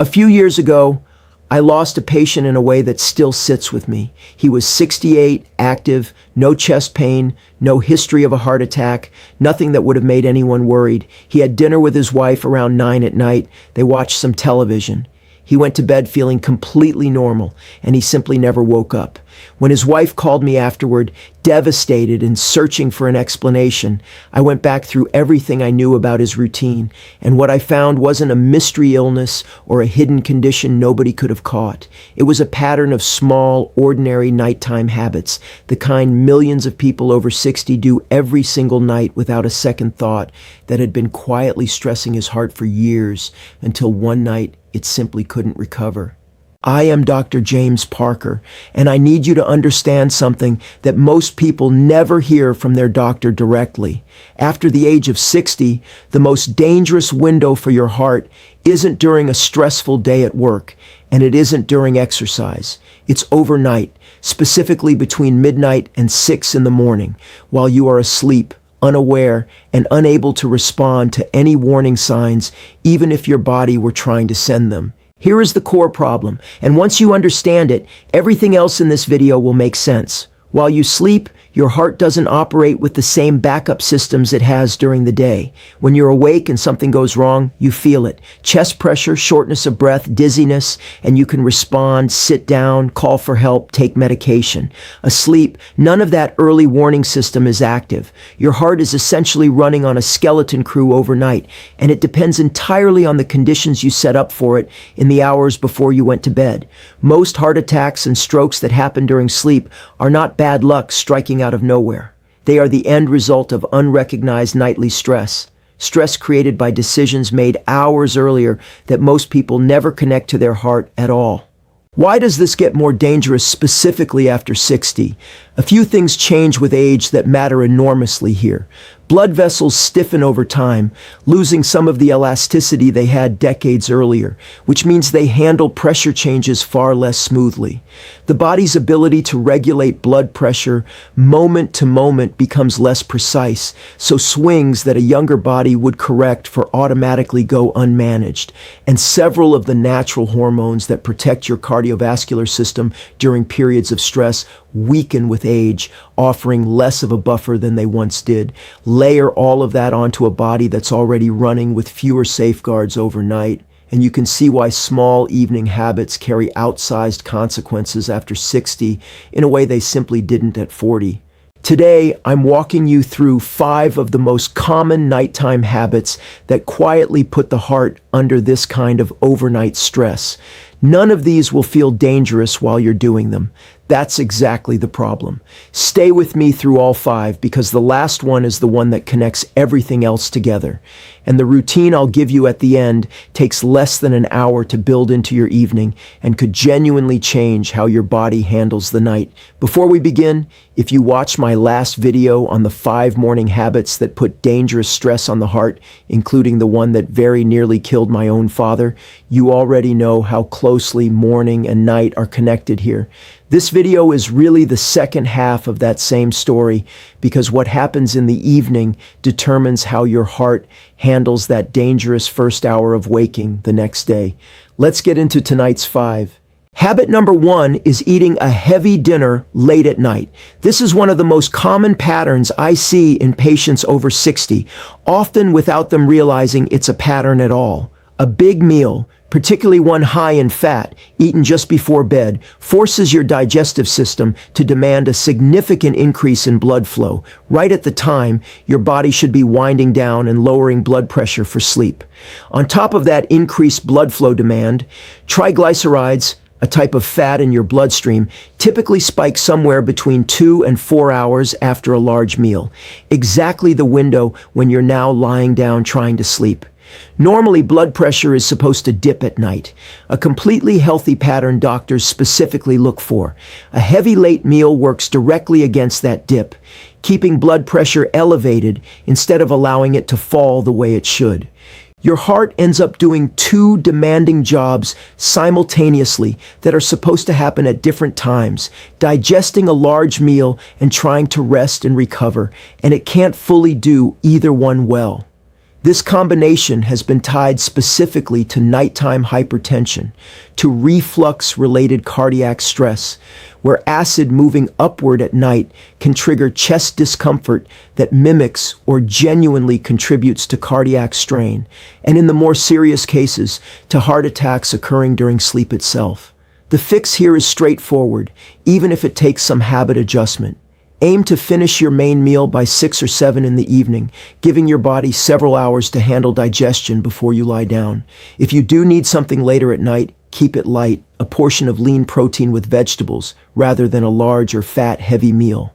A few years ago, I lost a patient in a way that still sits with me. He was 68, active, no chest pain, no history of a heart attack, nothing that would have made anyone worried. He had dinner with his wife around 9 at night. They watched some television. He went to bed feeling completely normal, and he simply never woke up. When his wife called me afterward, devastated and searching for an explanation, I went back through everything I knew about his routine, and what I found wasn't a mystery illness or a hidden condition nobody could have caught. It was a pattern of small, ordinary nighttime habits, the kind millions of people over 60 do every single night without a second thought, that had been quietly stressing his heart for years, until one night it simply couldn't recover. I am Dr. James Parker, and I need you to understand something that most people never hear from their doctor directly. After the age of 60, the most dangerous window for your heart isn't during a stressful day at work, and it isn't during exercise. It's overnight, specifically between midnight and 6 in the morning, while you are asleep, unaware, and unable to respond to any warning signs, even if your body were trying to send them. Here is the core problem, and once you understand it, everything else in this video will make sense. While you sleep, your heart doesn't operate with the same backup systems it has during the day. When you're awake and something goes wrong, you feel it. Chest pressure, shortness of breath, dizziness, and you can respond, sit down, call for help, take medication. Asleep, none of that early warning system is active. Your heart is essentially running on a skeleton crew overnight, and it depends entirely on the conditions you set up for it in the hours before you went to bed. Most heart attacks and strokes that happen during sleep are not bad luck striking out of nowhere. They are the end result of unrecognized nightly stress. Stress created by decisions made hours earlier that most people never connect to their heart at all. Why does this get more dangerous specifically after 60? A few things change with age that matter enormously here. Blood vessels stiffen over time, losing some of the elasticity they had decades earlier, which means they handle pressure changes far less smoothly. The body's ability to regulate blood pressure moment to moment becomes less precise, so swings that a younger body would correct for automatically go unmanaged, and several of the natural hormones that protect your cardiovascular system during periods of stress weaken with age, offering less of a buffer than they once did. Layer all of that onto a body that's already running with fewer safeguards overnight, and you can see why small evening habits carry outsized consequences after 60 in a way they simply didn't at 40. Today, I'm walking you through 5 of the most common nighttime habits that quietly put the heart under this kind of overnight stress. None of these will feel dangerous while you're doing them. That's exactly the problem. Stay with me through all 5, because the last one is the one that connects everything else together. And the routine I'll give you at the end takes less than an hour to build into your evening and could genuinely change how your body handles the night. Before we begin, if you watched my last video on the 5 morning habits that put dangerous stress on the heart, including the one that very nearly killed my own father, you already know how closely morning and night are connected here. This video is really the second half of that same story, because what happens in the evening determines how your heart handles that dangerous first hour of waking the next day. Let's get into tonight's 5. Habit number 1 is eating a heavy dinner late at night. This is one of the most common patterns I see in patients over 60, often without them realizing it's a pattern at all. A big meal, particularly one high in fat, eaten just before bed, forces your digestive system to demand a significant increase in blood flow. Right at the time, your body should be winding down and lowering blood pressure for sleep. On top of that increased blood flow demand, triglycerides, a type of fat in your bloodstream, typically spike somewhere between 2 and 4 hours after a large meal, exactly the window when you're now lying down trying to sleep. Normally, blood pressure is supposed to dip at night, a completely healthy pattern doctors specifically look for. A heavy late meal works directly against that dip, keeping blood pressure elevated instead of allowing it to fall the way it should. Your heart ends up doing 2 demanding jobs simultaneously that are supposed to happen at different times, digesting a large meal and trying to rest and recover, and it can't fully do either one well. This combination has been tied specifically to nighttime hypertension, to reflux-related cardiac stress, where acid moving upward at night can trigger chest discomfort that mimics or genuinely contributes to cardiac strain, and in the more serious cases, to heart attacks occurring during sleep itself. The fix here is straightforward, even if it takes some habit adjustment. Aim to finish your main meal by 6 or 7 in the evening, giving your body several hours to handle digestion before you lie down. If you do need something later at night, keep it light, a portion of lean protein with vegetables, rather than a large or fat-heavy meal.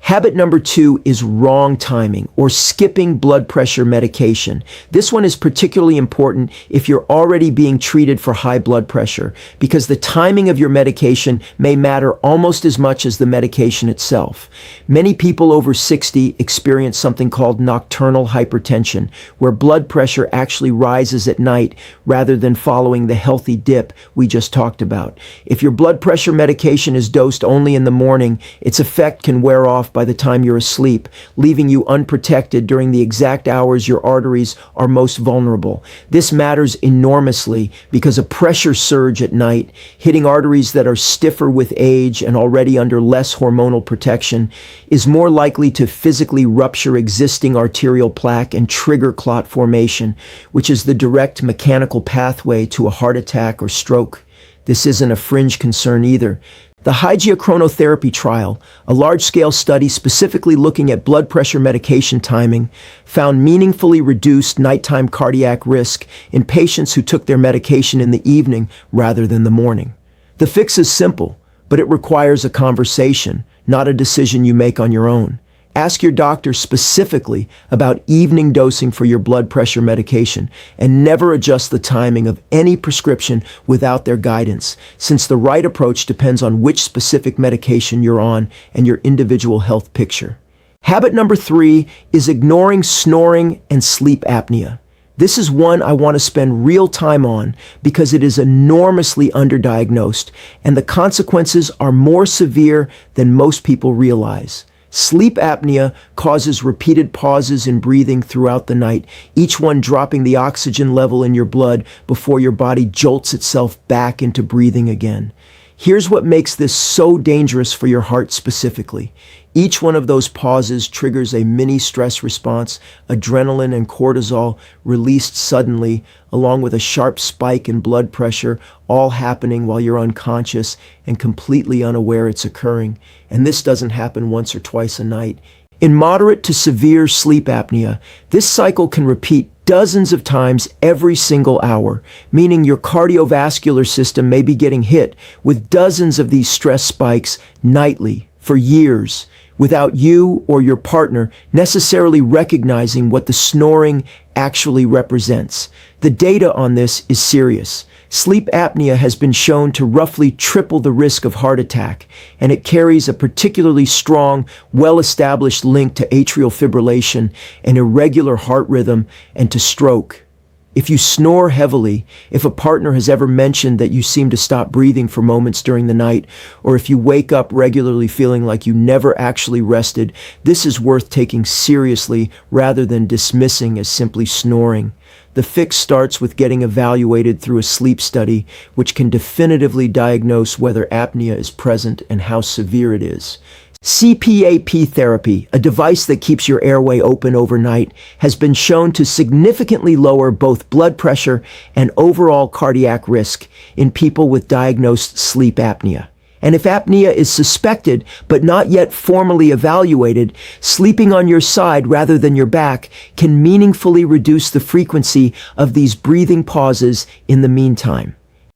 Habit number 2 is wrong timing, or skipping blood pressure medication. This one is particularly important if you're already being treated for high blood pressure, because the timing of your medication may matter almost as much as the medication itself. Many people over 60 experience something called nocturnal hypertension, where blood pressure actually rises at night rather than following the healthy dip we just talked about. If your blood pressure medication is dosed only in the morning, its effect can wear off by the time you're asleep, leaving you unprotected during the exact hours your arteries are most vulnerable. This matters enormously because a pressure surge at night, hitting arteries that are stiffer with age and already under less hormonal protection, is more likely to physically rupture existing arterial plaque and trigger clot formation, which is the direct mechanical pathway to a heart attack or stroke. This isn't a fringe concern either. The hydrochronotherapy trial, a large-scale study specifically looking at blood pressure medication timing, found meaningfully reduced nighttime cardiac risk in patients who took their medication in the evening rather than the morning. The fix is simple, but it requires a conversation, not a decision you make on your own. Ask your doctor specifically about evening dosing for your blood pressure medication, and never adjust the timing of any prescription without their guidance, since the right approach depends on which specific medication you're on and your individual health picture. Habit number 3 is ignoring snoring and sleep apnea. This is one I want to spend real time on because it is enormously underdiagnosed, and the consequences are more severe than most people realize. Sleep apnea causes repeated pauses in breathing throughout the night, each one dropping the oxygen level in your blood before your body jolts itself back into breathing again. Here's what makes this so dangerous for your heart specifically. Each one of those pauses triggers a mini stress response, adrenaline and cortisol released suddenly, along with a sharp spike in blood pressure, all happening while you're unconscious and completely unaware it's occurring. And this doesn't happen once or twice a night. In moderate to severe sleep apnea, this cycle can repeat dozens of times every single hour, meaning your cardiovascular system may be getting hit with dozens of these stress spikes nightly for years, without you or your partner necessarily recognizing what the snoring actually represents. The data on this is serious. Sleep apnea has been shown to roughly triple the risk of heart attack, and it carries a particularly strong, well-established link to atrial fibrillation, an irregular heart rhythm, and to stroke. If you snore heavily, if a partner has ever mentioned that you seem to stop breathing for moments during the night, or if you wake up regularly feeling like you never actually rested, this is worth taking seriously rather than dismissing as simply snoring. The fix starts with getting evaluated through a sleep study, which can definitively diagnose whether apnea is present and how severe it is. CPAP therapy, a device that keeps your airway open overnight, has been shown to significantly lower both blood pressure and overall cardiac risk in people with diagnosed sleep apnea. And if apnea is suspected but not yet formally evaluated, sleeping on your side rather than your back can meaningfully reduce the frequency of these breathing pauses in the meantime.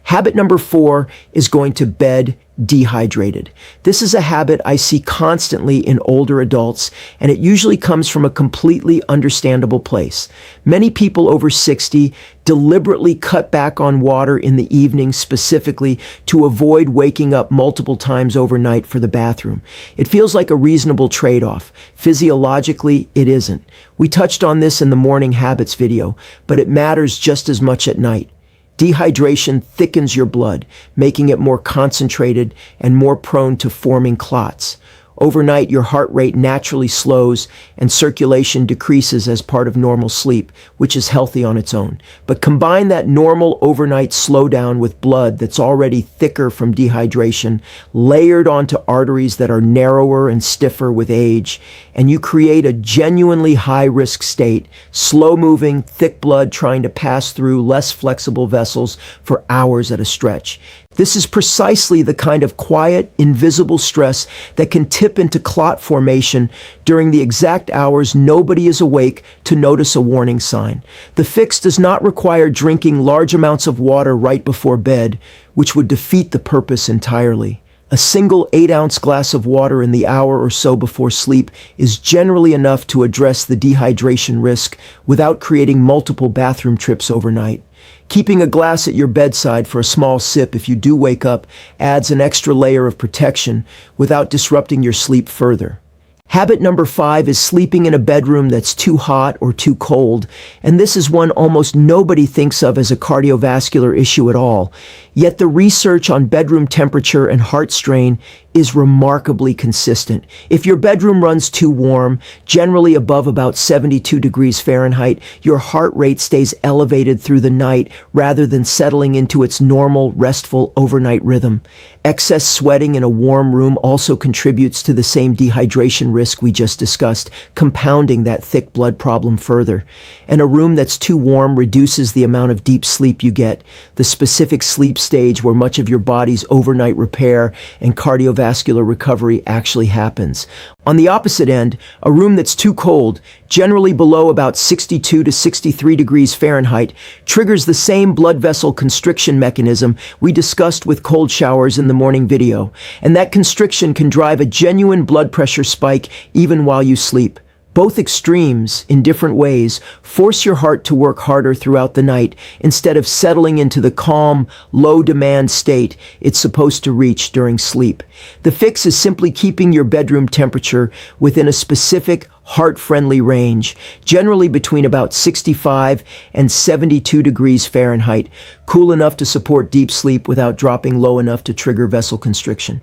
Habit number 4 is going to bed dehydrated. This is a habit I see constantly in older adults, and it usually comes from a completely understandable place. Many people over 60 deliberately cut back on water in the evening specifically to avoid waking up multiple times overnight for the bathroom. It feels like a reasonable trade-off. Physiologically, it isn't. We touched on this in the morning habits video, but it matters just as much at night. Dehydration thickens your blood, making it more concentrated and more prone to forming clots. Overnight, your heart rate naturally slows and circulation decreases as part of normal sleep, which is healthy on its own. But combine that normal overnight slowdown with blood that's already thicker from dehydration, layered onto arteries that are narrower and stiffer with age, and you create a genuinely high-risk state, slow-moving, thick blood trying to pass through less flexible vessels for hours at a stretch. This is precisely the kind of quiet, invisible stress that can tip into clot formation during the exact hours nobody is awake to notice a warning sign. The fix does not require drinking large amounts of water right before bed, which would defeat the purpose entirely. A single 8-ounce glass of water in the hour or so before sleep is generally enough to address the dehydration risk without creating multiple bathroom trips overnight. Keeping a glass at your bedside for a small sip if you do wake up adds an extra layer of protection without disrupting your sleep further. Habit number 5 is sleeping in a bedroom that's too hot or too cold, and this is one almost nobody thinks of as a cardiovascular issue at all. Yet the research on bedroom temperature and heart strain is remarkably consistent. If your bedroom runs too warm, generally above about 72 degrees Fahrenheit, your heart rate stays elevated through the night rather than settling into its normal, restful overnight rhythm. Excess sweating in a warm room also contributes to the same dehydration risk we just discussed, compounding that thick blood problem further. And a room that's too warm reduces the amount of deep sleep you get, the specific sleep stage where much of your body's overnight repair and cardiovascular recovery actually happens. On the opposite end, a room that's too cold, generally below about 62 to 63 degrees Fahrenheit, triggers the same blood vessel constriction mechanism we discussed with cold showers in the morning video, and that constriction can drive a genuine blood pressure spike even while you sleep. Both extremes, in different ways, force your heart to work harder throughout the night instead of settling into the calm, low-demand state it's supposed to reach during sleep. The fix is simply keeping your bedroom temperature within a specific, heart-friendly range, generally between about 65 and 72 degrees Fahrenheit, cool enough to support deep sleep without dropping low enough to trigger vessel constriction.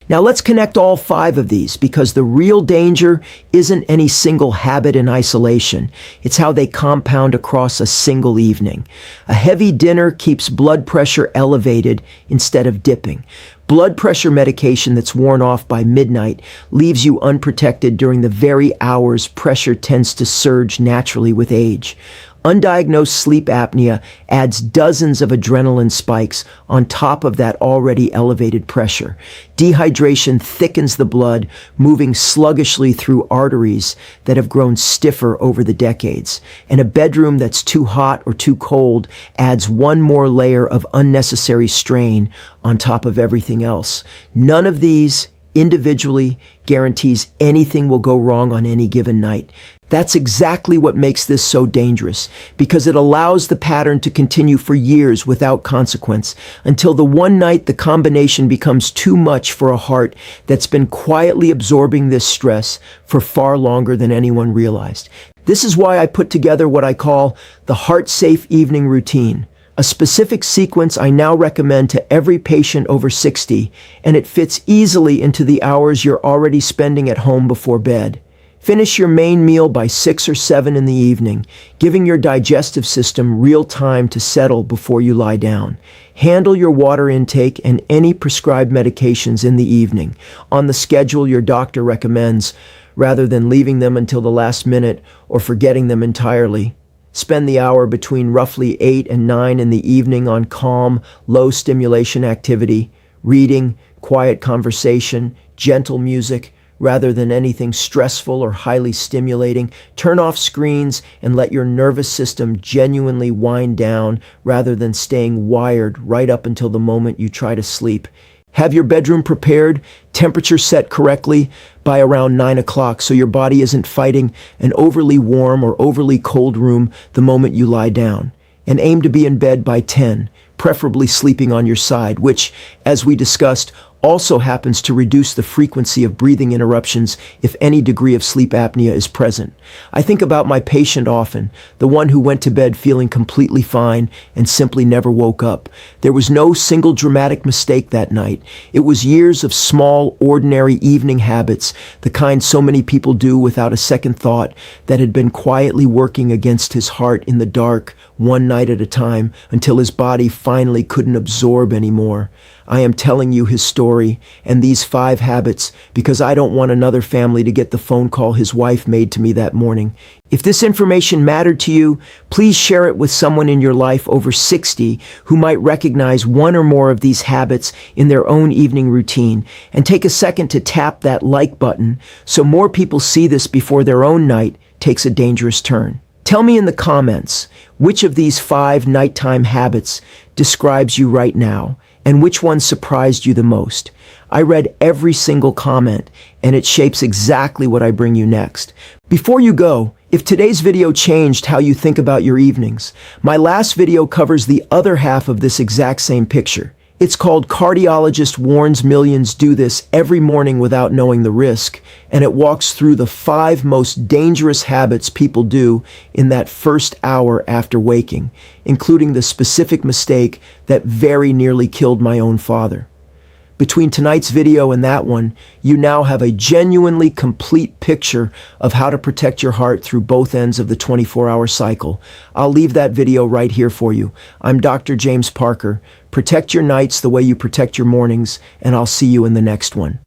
Now let's connect all 5 of these, because the real danger isn't any single habit in isolation. It's how they compound across a single evening. A heavy dinner keeps blood pressure elevated instead of dipping. Blood pressure medication that's worn off by midnight leaves you unprotected during the very hours pressure tends to surge naturally with age. Undiagnosed sleep apnea adds dozens of adrenaline spikes on top of that already elevated pressure. Dehydration thickens the blood, moving sluggishly through arteries that have grown stiffer over the decades. And a bedroom that's too hot or too cold adds one more layer of unnecessary strain on top of everything else. None of these individually guarantees anything will go wrong on any given night. That's exactly what makes this so dangerous, because it allows the pattern to continue for years without consequence, until the one night the combination becomes too much for a heart that's been quietly absorbing this stress for far longer than anyone realized. This is why I put together what I call the heart-safe evening routine. A specific sequence I now recommend to every patient over 60, and it fits easily into the hours you're already spending at home before bed. Finish your main meal by 6 or 7 in the evening, giving your digestive system real time to settle before you lie down. Handle your water intake and any prescribed medications in the evening, on the schedule your doctor recommends, rather than leaving them until the last minute or forgetting them entirely. Spend the hour between roughly 8 and 9 in the evening on calm, low-stimulation activity, reading, quiet conversation, gentle music, rather than anything stressful or highly stimulating. Turn off screens and let your nervous system genuinely wind down rather than staying wired right up until the moment you try to sleep. Have your bedroom prepared, temperature set correctly by around 9 o'clock so your body isn't fighting an overly warm or overly cold room the moment you lie down. And aim to be in bed by 10, preferably sleeping on your side, which, as we discussed, also happens to reduce the frequency of breathing interruptions if any degree of sleep apnea is present. I think about my patient often, the one who went to bed feeling completely fine and simply never woke up. There was no single dramatic mistake that night. It was years of small, ordinary evening habits, the kind so many people do without a second thought, that had been quietly working against his heart in the dark, one night at a time, until his body finally couldn't absorb anymore. I am telling you his story and these 5 habits because I don't want another family to get the phone call his wife made to me that morning. If this information mattered to you, please share it with someone in your life over 60 who might recognize one or more of these habits in their own evening routine, and take a second to tap that like button so more people see this before their own night takes a dangerous turn. Tell me in the comments which of these 5 nighttime habits describes you right now, and which one surprised you the most. I read every single comment, and it shapes exactly what I bring you next. Before you go, if today's video changed how you think about your evenings, my last video covers the other half of this exact same picture. It's called "Cardiologist Warns Millions Do This Every Morning Without Knowing the Risk," and it walks through the 5 most dangerous habits people do in that first hour after waking, including the specific mistake that very nearly killed my own father. Between tonight's video and that one, you now have a genuinely complete picture of how to protect your heart through both ends of the 24-hour cycle. I'll leave that video right here for you. I'm Dr. James Parker. Protect your nights the way you protect your mornings, and I'll see you in the next one.